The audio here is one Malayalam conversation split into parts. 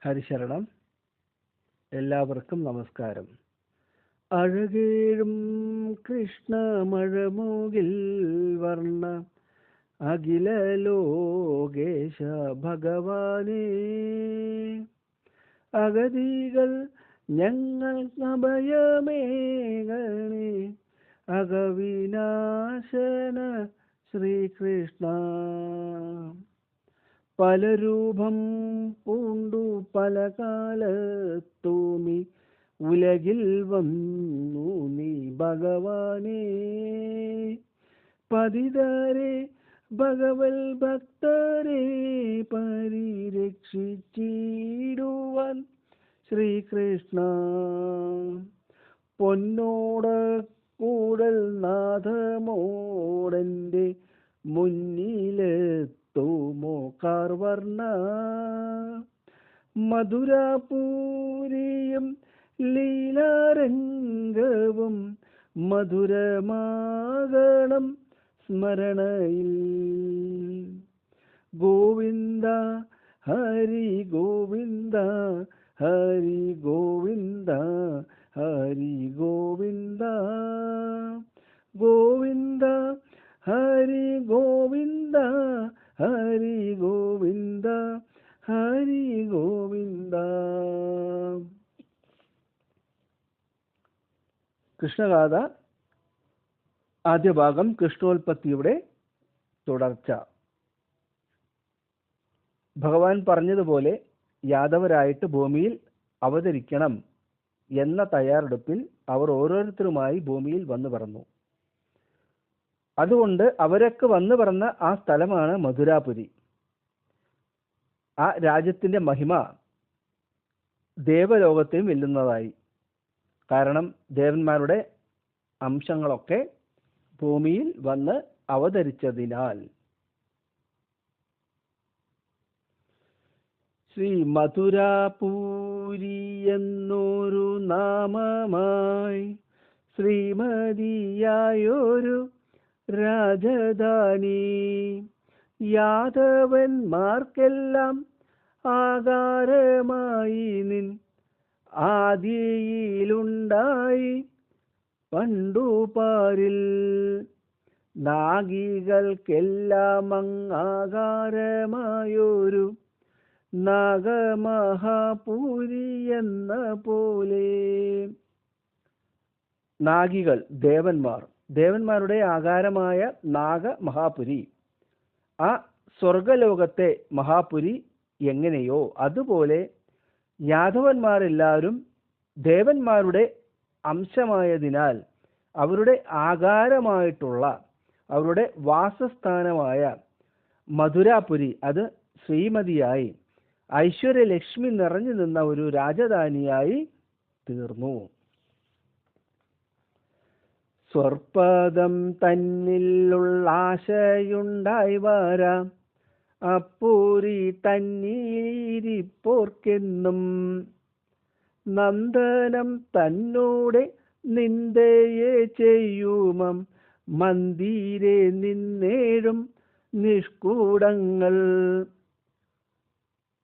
ഹരിശരണം. എല്ലാവർക്കും നമസ്കാരം. അഴകേഴും കൃഷ്ണമഴമുകിൽ വർണ്ണ അഖില ലോകേശ ഭഗവാനേ, അഗതികൾ ഞങ്ങൾ അഭയമേകണേ, അകവിനാശന ശ്രീകൃഷ്ണ. പല രൂപം പൂണ്ടു പല കാലത്തൂമി ഉലകിൽ വന്നു നീ ഭഗവാനേ, പതിതരെ ഭഗവൽ ഭക്തരെ പരിരക്ഷിച്ചിടുവാൻ ശ്രീകൃഷ്ണ. പൊന്നോട കൂടൽ നാഥമോടൻ്റെ മുന്നിലെത്തുമോ കാർവർണ്ണ, മധുരപൂരിയും ലീലാരംഗവും മധുരമാകണം സ്മരണയിൽ. ഗോവിന്ദ ഹരി ഗോവിന്ദ ഹരി ഗോവിന്ദ ഹരി ഗോവിന്ദ, ഗോവിന്ദ ഹരി ഗോവിന്ദ ഹരി ഗോവിന്ദ ഹരി ഗോവിന്ദ. കൃഷ്ണഗാഥ ആദ്യ ഭാഗം, കൃഷ്ണോൽപത്തിയുടെ തുടർച്ച. ഭഗവാൻ പറഞ്ഞതുപോലെ യാദവരായിട്ട് ഭൂമിയിൽ അവതരിക്കണം എന്ന തയ്യാറെടുപ്പിൽ അവർ ഓരോരുത്തരുമായി ഭൂമിയിൽ വന്നു പറന്നു. അതുകൊണ്ട് അവരൊക്കെ വന്നു പറന്ന ആ സ്ഥലമാണ് മധുരാപുരി. ആ രാജ്യത്തിൻ്റെ മഹിമ ദേവലോകത്തെയും വെല്ലുന്നതായി. കാരണം ദേവന്മാരുടെ അംശങ്ങളൊക്കെ ഭൂമിയിൽ വന്ന് അവതരിച്ചതിനാൽ. ശ്രീ മധുരാപൂരി എന്നൊരു നാമമായി ശ്രീമതിയായൊരു രാജധാനി, യാദവന്മാർക്കെല്ലാം ആകാരമായി നിൻ ആദിയിലുണ്ടായി പണ്ടു പാരിൽ. നാഗികൾക്കെല്ലാം ആകാരമായൊരു നാഗമഹാപുരി എന്ന പോലെ. നാഗികൾ ദേവന്മാർ, ദേവന്മാരുടെ ആകാരമായ നാഗമഹാപുരി. ആ സ്വർഗലോകത്തെ മഹാപുരി എങ്ങനെയോ അതുപോലെ യാദവന്മാരെല്ലാവരും ദേവന്മാരുടെ അംശമായതിനാൽ അവരുടെ ആകാരമായിട്ടുള്ള അവരുടെ വാസസ്ഥാനമായ മധുരാപുരി അത് ശ്രീമതിയായി ഐശ്വര്യലക്ഷ്മി നിറഞ്ഞു നിന്ന ഒരു രാജധാനിയായി തീർന്നു. സ്വർപ്പദം തന്നിലുള്ള ആശയുണ്ടായി വരാം അപ്പൂരി തന്നീരിപ്പോർക്കെന്നും, നന്ദനം തന്നോടെ നിന്ദയെ ചെയ്യുമം മന്ദിരെ നിന്നേഴും നിഷ്കൂടങ്ങൾ.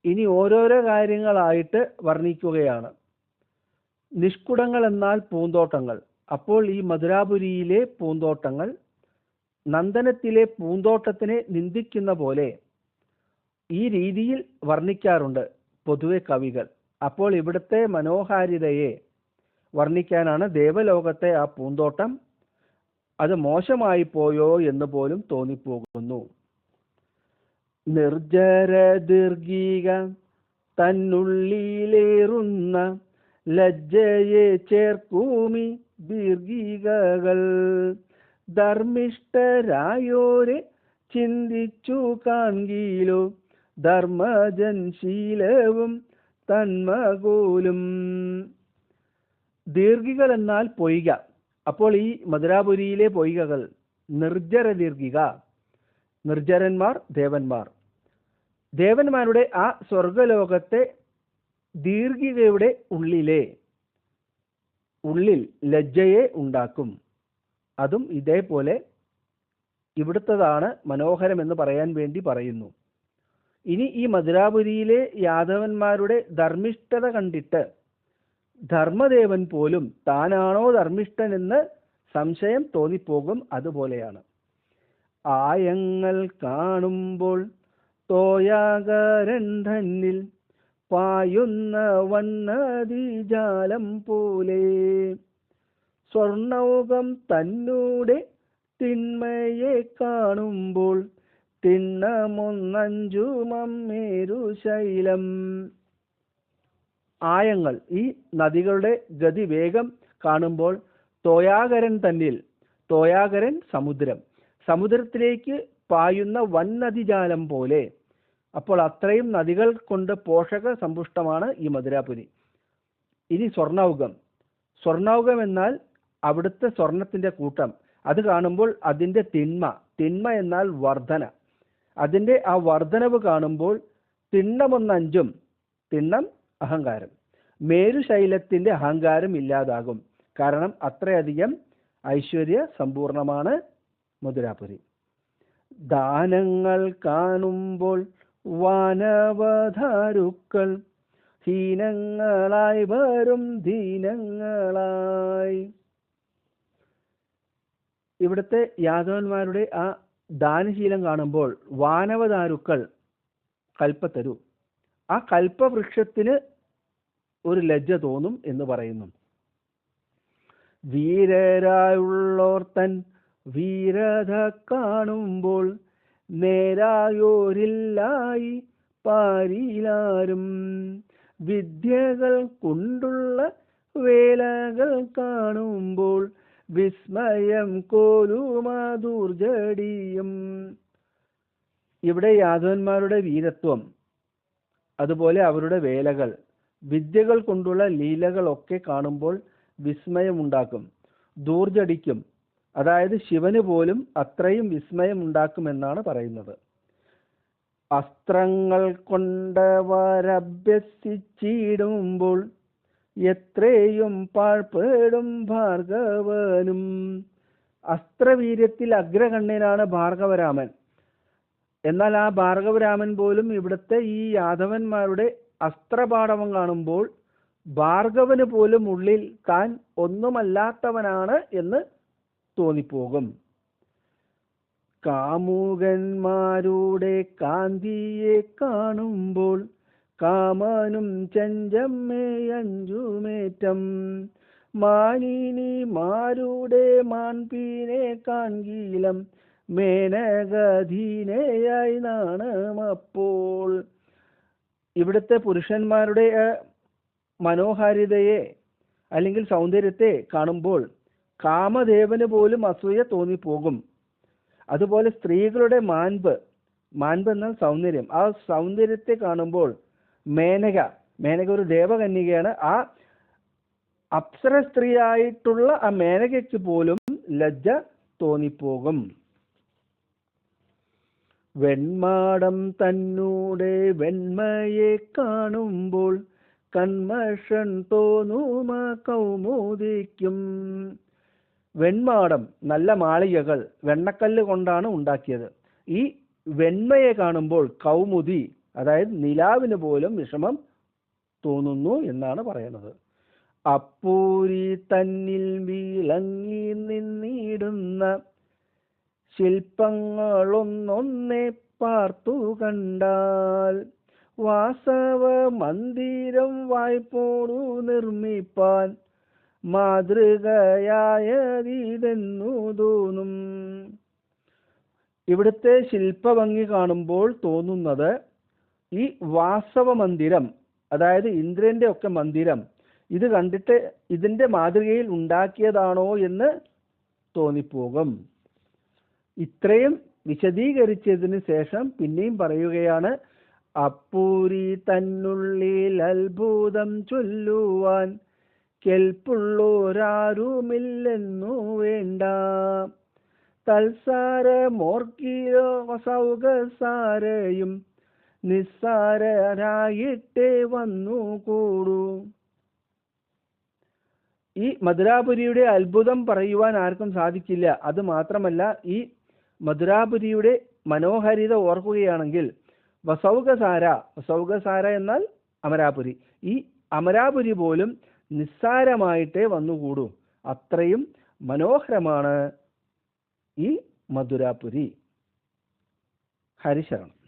ഇനി ഓരോരോ കാര്യങ്ങളായിട്ട് വർണ്ണിക്കുകയാണ്. നിഷ്കുടങ്ങൾ എന്നാൽ പൂന്തോട്ടങ്ങൾ. അപ്പോൾ ഈ മധുരാപുരിയിലെ പൂന്തോട്ടങ്ങൾ നന്ദനത്തിലെ പൂന്തോട്ടത്തിനെ നിന്ദിക്കുന്ന പോലെ ഈ രീതിയിൽ വർണ്ണിക്കാറുണ്ട് പൊതുവെ കവികൾ. അപ്പോൾ ഇവിടുത്തെ മനോഹാരിതയെ വർണ്ണിക്കാനാണ് ദേവലോകത്തെ ആ പൂന്തോട്ടം അത് മോശമായി പോയോ എന്ന് പോലും തോന്നിപ്പോകുന്നു. നിർജ്ജര ദീർഘിക തന്നുള്ളിലേറുന്ന ലജ്ജയെ ചേർക്കൂമി ദീർഘികകൾ, ധർമ്മിഷ്ഠരായോരെ ചിന്തിച്ചു കാൺകിലോ ധർമ്മജൻശീലവും തന്മകൂലും. ദീർഘികൾ എന്നാൽ പൊയ്ക. അപ്പോൾ ഈ മധുരാപുരിയിലെ പൊയ്കകൾ നിർജ്ജര ദീർഘിക, നിർജ്ജരന്മാർ ദേവന്മാർ. ദേവന്മാരുടെ ആ സ്വർഗലോകത്തെ ദീർഘികയുടെ ഉള്ളിൽ ലജ്ജയെ ഉണ്ടാക്കും. അതും ഇതേപോലെ ഇവിടുത്തതാണ് മനോഹരം എന്ന് പറയാൻ വേണ്ടി പറയുന്നു. ഇനി ഈ മധുരാപുരിയിലെ യാദവന്മാരുടെ ധർമ്മിഷ്ഠത കണ്ടിട്ട് ധർമ്മദേവൻ പോലും താനാണോ ധർമ്മിഷ്ഠനെന്ന് സംശയം തോന്നിപ്പോകും. അതുപോലെയാണ്. ആയങ്ങൾ കാണുമ്പോൾ തോയാകരൻ തന്നിൽ പായുന്ന വന്നതിജാലം പോലെ സ്വർണൗകം തന്നൂടെ തിന്മയെ കാണുമ്പോൾ തിണ്ണമൊന്നഞ്ചുമമ്മേരുശൈലം. ആയങ്ങൾ, ഈ നദികളുടെ ഗതിവേഗം കാണുമ്പോൾ തോയാകരൻ തന്നിൽ, തോയാകരൻ സമുദ്രം, സമുദ്രത്തിലേക്ക് പായുന്ന വന്നതിജാലം പോലെ. അപ്പോൾ അത്രയും നദികൾ കൊണ്ട് പോഷക സമ്പുഷ്ടമാണ് ഈ മധുരാപുരി. ഇനി സ്വർണൗകം. സ്വർണൗകം എന്നാൽ അവിടുത്തെ സ്വർണത്തിന്റെ കൂട്ടം. അത് കാണുമ്പോൾ അതിൻ്റെ തിന്മ, തിന്മ എന്നാൽ വർധന, അതിൻ്റെ ആ വർധനവ് കാണുമ്പോൾ തിണ്ണമൊന്നഞ്ചും, തിണ്ണം അഹങ്കാരം, മേരുശൈലത്തിന്റെ അഹങ്കാരം ഇല്ലാതാകും. കാരണം അത്രയധികം ഐശ്വര്യ സമ്പൂർണമാണ് മധുരാപുരി. ദാനങ്ങൾ കാണുമ്പോൾ വാനവധാരുക്കൾ ഹീനങ്ങളായി വരും ദീനങ്ങളായി. ഇവിടുത്തെ യാദവന്മാരുടെ ആ ദാനശീലം കാണുമ്പോൾ വാനവദാരുക്കൾ കൽപ്പത്തരു, ആ കൽപ്പവൃക്ഷത്തിന് ഒരു ലജ്ജ തോന്നും എന്ന് പറയുന്നു. വീരരായുള്ളോർ തൻ വീരത കാണുമ്പോൾ നേരായോരില്ലായി പാരിലാരും വിദ്യകൾ കൊണ്ടുള്ള വേലകൾ കാണുമ്പോൾ വിസ്മയം കോലുമാദൂർജടിയും. ഇവിടെ യാദവന്മാരുടെ വീരത്വം, അതുപോലെ അവരുടെ വേലകൾ, വിദ്യകൾ കൊണ്ടുള്ള ലീലകളൊക്കെ കാണുമ്പോൾ വിസ്മയമുണ്ടാക്കും, ദൂർജടിക്കും. അതായത് ശിവന് പോലും അത്രയും വിസ്മയമുണ്ടാക്കുമെന്നാണ് പറയുന്നത്. അസ്ത്രങ്ങൾ കൊണ്ടവരഭ്യസിച്ചിടുമ്പോൾ എത്രയും പാഴ്പേടും ഭാർഗവനും. അസ്ത്രവീര്യത്തിൽ അഗ്രഗണ്യനാണ് ഭാർഗവരാമൻ. എന്നാൽ ആ ഭാർഗവരാമൻ പോലും ഇവിടുത്തെ ഈ യാദവന്മാരുടെ അസ്ത്രപാടവം കാണുമ്പോൾ ഭാർഗവന് പോലും ഉള്ളിൽ താൻ ഒന്നുമല്ലാത്തവനാണ് എന്ന് തോന്നിപ്പോകും. കാമുകന്മാരുടെ കാന്തിയെ കാണുമ്പോൾ കാമനും ചെഞ്ചമ്മയഞ്ചുമേറ്റം മാനിനിമാരുടെ മാൻപീനെ കാൺകീലം മേനകധീനയായി നാണമപ്പോൾ. ഇവിടുത്തെ പുരുഷന്മാരുടെ മനോഹാരിതയെ അല്ലെങ്കിൽ സൗന്ദര്യത്തെ കാണുമ്പോൾ കാമദേവന് പോലും അസൂയ തോന്നിപ്പോകും. അതുപോലെ സ്ത്രീകളുടെ മാൻപ്, മാൻപ് എന്നാൽ സൗന്ദര്യം, ആ സൗന്ദര്യത്തെ കാണുമ്പോൾ മേനക, മേനക ഒരു ദേവകന്യകയാണ്, ആ അപ്സര സ്ത്രീയായിട്ടുള്ള ആ മേനകയ്ക്ക് പോലും ലജ്ജ തോന്നിപ്പോകും. വെൺമാടം തന്നൂടെ വെണ്മയെ കാണുമ്പോൾ കന്മഷൻ തോന്നുമ കൗമുദിക്കും. വെൺമാടം, നല്ല മാളികകൾ വെണ്ണക്കല്ല് കൊണ്ടാണ് ഉണ്ടാക്കിയത്. ഈ വെണ്മയെ കാണുമ്പോൾ കൗമുദി, അതായത് നിലാവിന് പോലും വിഷമം തോന്നുന്നു എന്നാണ് പറയുന്നത്. അപ്പൂരി തന്നിൽ വിളങ്ങി നിന്നിടുന്ന ശില്പങ്ങളൊന്നൊന്നെ പാർത്തു കണ്ടാൽ വാസവ മന്ദിരം വായ്പോടു നിർമ്മിപ്പാൻ മാതൃകയായതെന്നു തോന്നും. ഇവിടുത്തെ ശില്പഭംഗി കാണുമ്പോൾ തോന്നുന്നത് ഈ വാസവ മന്ദിരം, അതായത് ഇന്ദ്രന്റെ ഒക്കെ മന്ദിരം, ഇത് കണ്ടിട്ട് ഇതിന്റെ മാതൃകയിൽ ഉണ്ടാക്കിയതാണോ എന്ന് തോന്നിപ്പോകും. ഇത്രയും വിശദീകരിച്ചതിന് ശേഷം പിന്നെയും പറയുകയാണ്, അപ്പൂരി തന്നുള്ളിൽ അത്ഭുതം ചൊല്ലുവാൻ കെൽപ്പുള്ളോരാരുമില്ലെന്നു വേണ്ട. തൽസാരമോർക്കിലോ സൗകസാരയും നിസ്സാരരായിട്ടേ വന്നു കൂടൂ. ഈ മധുരാപുരിയുടെ അത്ഭുതം പറയുവാൻ ആർക്കും സാധിക്കില്ല. അത് മാത്രമല്ല, ഈ മധുരാപുരിയുടെ മനോഹാരിത ഓർക്കുകയാണെങ്കിൽ വസൗകസാര, വസൗകസാര എന്നാൽ അമരാപുരി. ഈ അമരാപുരി പോലും നിസ്സാരമായിട്ടേ വന്നുകൂടൂ. അത്രയും മനോഹരമാണ് ഈ മധുരാപുരി. ഹരിശരണം.